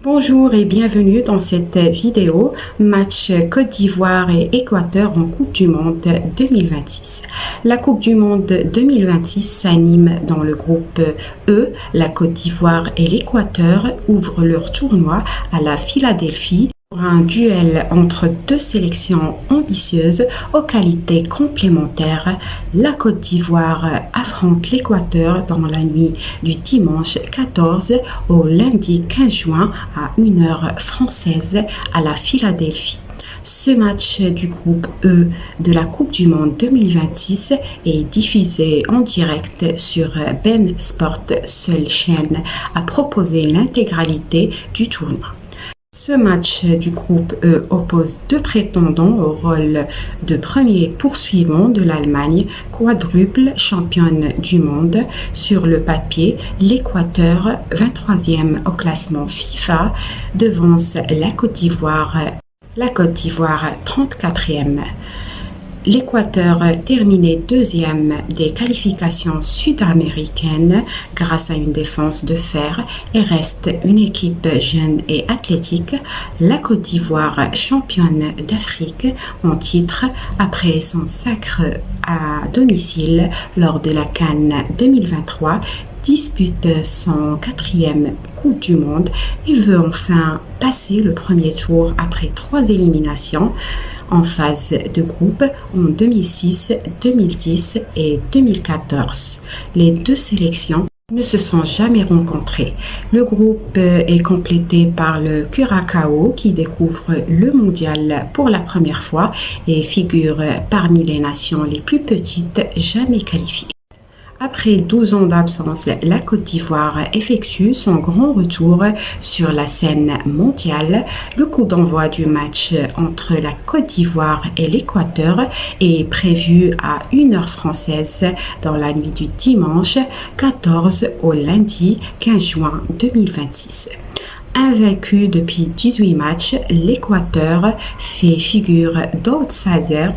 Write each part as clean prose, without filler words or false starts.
Bonjour et bienvenue dans cette vidéo match Côte d'Ivoire et Équateur en Coupe du Monde 2026. La Coupe du Monde 2026 s'anime dans le groupe E. La Côte d'Ivoire et l'Équateur ouvrent leur tournoi à la Philadelphie pour un duel entre deux sélections ambitieuses aux qualités complémentaires. La Côte d'Ivoire affronte l'Équateur dans la nuit du dimanche 14 au lundi 15 juin à 1h française à la Philadelphie. Ce match du groupe E de la Coupe du Monde 2026 est diffusé en direct sur Ben Sport, seule chaîne à proposer l'intégralité du tournoi. Ce match du groupe E oppose deux prétendants au rôle de premier poursuivant de l'Allemagne, quadruple championne du monde. Sur le papier, l'Équateur, 23e au classement FIFA, devance la Côte d'Ivoire 34e. L'Équateur terminait deuxième des qualifications sud-américaines grâce à une défense de fer et reste une équipe jeune et athlétique. La Côte d'Ivoire, championne d'Afrique en titre après son sacre à domicile lors de la CAN 2023, dispute son 4e Coupe du Monde et veut enfin passer le premier tour après 3 éliminations en phase de groupe en 2006, 2010 et 2014. Les deux sélections ne se sont jamais rencontrées. Le groupe est complété par le Curaçao qui découvre le mondial pour la première fois et figure parmi les nations les plus petites jamais qualifiées. Après 12 ans d'absence, la Côte d'Ivoire effectue son grand retour sur la scène mondiale. Le coup d'envoi du match entre la Côte d'Ivoire et l'Équateur est prévu à 1h française dans la nuit du dimanche 14 au lundi 15 juin 2026. Invaincu depuis 18 matchs, l'Équateur fait figure d'outsider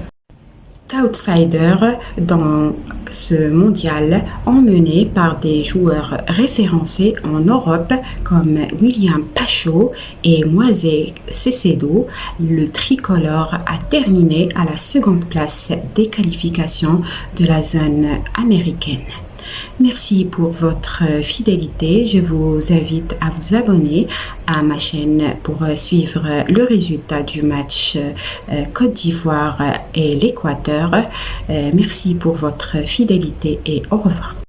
dans ce mondial, emmené par des joueurs référencés en Europe comme William Pacho et Moise Caicedo. Le tricolore a terminé à la seconde place des qualifications de la zone américaine. Merci pour votre fidélité. Je vous invite à vous abonner à ma chaîne pour suivre le résultat du match Côte d'Ivoire et l'Équateur. Merci pour votre fidélité et au revoir.